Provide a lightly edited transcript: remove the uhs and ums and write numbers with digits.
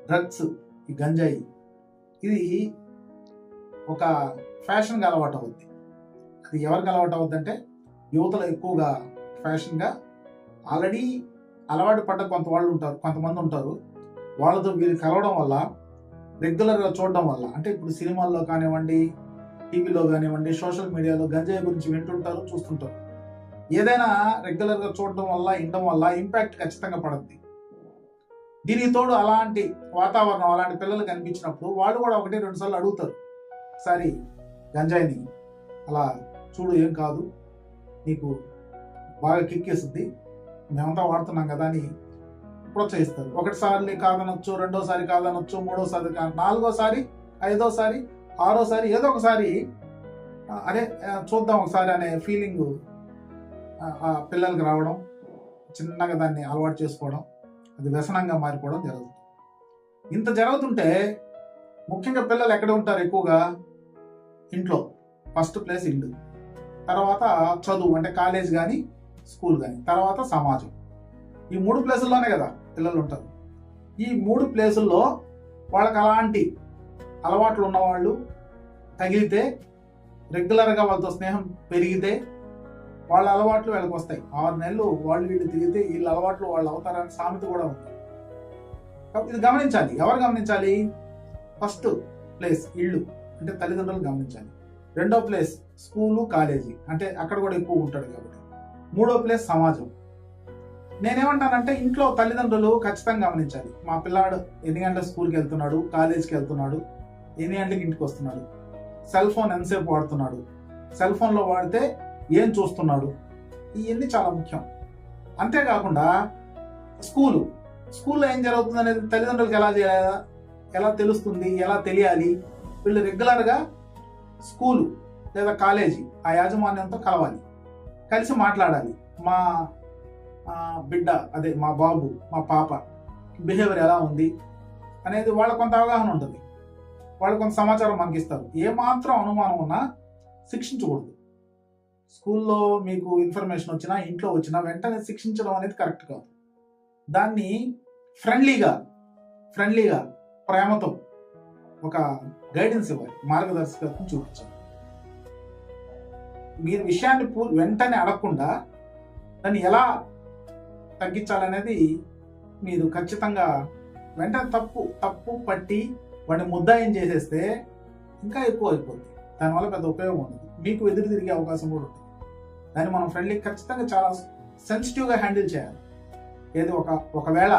Drugs, ఈ గంజాయి, ఇది ఒక ఫ్యాషన్గా అలవాటు అవుద్ది. అది ఎవరికి అలవాటు అవుద్ది అంటే యువతలో ఎక్కువగా ఫ్యాషన్గా ఆల్రెడీ అలవాటు పడ్డ కొంతమంది ఉంటారు. వాళ్ళతో వీళ్ళు కలవడం వల్ల, రెగ్యులర్గా చూడడం వల్ల, అంటే ఇప్పుడు సినిమాల్లో కానివ్వండి, టీవీలో కానివ్వండి, సోషల్ మీడియాలో గంజాయి గురించి వింటుంటారు, చూస్తుంటారు. ఏదైనా రెగ్యులర్గా చూడడం వల్ల, వినడం వల్ల ఇంపాక్ట్ ఖచ్చితంగా పడుద్ది. దీనికి తోడు అలాంటి వాతావరణం, అలాంటి పిల్లలు కనిపించినప్పుడు వాళ్ళు కూడా 1-2 సార్లు అడుగుతారు, ఒకసారి గంజాయిని అలా చూడు, ఏం కాదు, నీకు బాగా కిక్కేస్తుంది, మేమంతా వాడుతున్నాం కదా అని ప్రోత్సహిస్తారు. 1సారి కాదనొచ్చు, 2సారి కాదనొచ్చు, 3సారి కాదు, 4సారి, 5సారి, 6సారి ఏదో ఒకసారి అరే చూద్దాం ఒకసారి అనే ఫీలింగ్ ఆ పిల్లలకి రావడం, చిన్నగా దాన్ని అలవాటు చేసుకోవడం, అది వ్యసనంగా మారిపోవడం జరుగుతుంది. ఇంత జరుగుతుంటే ముఖ్యంగా పిల్లలు ఎక్కడ ఉంటారు ఎక్కువగా? ఇంట్లో. ఫస్ట్ ప్లేస్ ఇల్లు, తర్వాత చదువు అంటే కాలేజ్ కానీ స్కూల్ కానీ, తర్వాత సమాజం. ఈ 3 ప్లేసుల్లోనే కదా పిల్లలు ఉంటారు. ఈ 3 ప్లేసుల్లో వాళ్ళకి అలాంటి అలవాట్లు ఉన్నవాళ్ళు తగిలితే, రెగ్యులర్గా వాళ్ళతో స్నేహం పెరిగితే వాళ్ళ అలవాట్లు వీళ్ళకి వస్తాయి. 6 నెలలు వాళ్ళు వీళ్ళు తిరిగితే వీళ్ళ అలవాట్లు వాళ్ళు అవుతారని సామెత కూడా ఉంది. ఇది గమనించాలి. ఎవరు గమనించాలి? ఫస్ట్ ప్లేస్ ఇల్లు, అంటే తల్లిదండ్రులు గమనించాలి. 2వ ప్లేస్ స్కూలు, కాలేజీ, అంటే అక్కడ కూడా ఎక్కువ ఉంటాడు కాబట్టి. 3వ ప్లేస్ సమాజం. నేనేమంటానంటే ఇంట్లో తల్లిదండ్రులు ఖచ్చితంగా గమనించాలి. మా పిల్లాడు ఎన్ని గంటల స్కూల్కి వెళ్తున్నాడు, కాలేజీకి వెళ్తున్నాడు, ఎన్ని గంటలకి ఇంటికి వస్తున్నాడు, సెల్ ఫోన్ ఎంతసేపు వాడుతున్నాడు, సెల్ ఫోన్లో వాడితే ఏం చూస్తున్నాడు, ఇవన్నీ చాలా ముఖ్యం. అంతేకాకుండా స్కూల్లో ఏం జరుగుతుంది అనేది తల్లిదండ్రులకు ఎలా తెలుస్తుంది, ఎలా తెలియాలి? వీళ్ళు రెగ్యులర్గా స్కూలు లేదా కాలేజీ ఆ యాజమాన్యంతో కలవాలి, కలిసి మాట్లాడాలి. మా బిడ్డ, అదే మా బాబు, మా పాప బిహేవియర్ ఎలా ఉంది అనేది వాళ్ళకు కొంత అవగాహన ఉంటుంది. వాళ్ళు కొంత సమాచారం మనకి ఇస్తారు. ఏమాత్రం అనుమానం ఉన్నా శిక్షించకూడదు. స్కూల్లో మీకు ఇన్ఫర్మేషన్ వచ్చినా, ఇంట్లో వచ్చినా వెంటనే శిక్షించడం అనేది కరెక్ట్ కాదు. దాన్ని ఫ్రెండ్లీగా ప్రేమతో ఒక గైడెన్స్ ఇవ్వాలి, మార్గదర్శకత్వం చూపించాలి. మీరు విషయాన్ని వెంటనే అడగకుండా దాన్ని ఎలా తగ్గించాలనేది మీరు ఖచ్చితంగా వెంటనే తప్పు పట్టి వాడిని ముద్దాయం చేసేస్తే ఇంకా ఎక్కువ అయిపోతుంది. దానివల్ల పెద్ద ఉపయోగం ఉండదు, మీకు ఎదురు తిరిగే అవకాశం కూడా ఉంటుంది. దాన్ని మనం ఫ్రెండ్లీ ఖచ్చితంగా చాలా సెన్సిటివ్గా హ్యాండిల్ చేయాలి. ఏది ఒకవేళ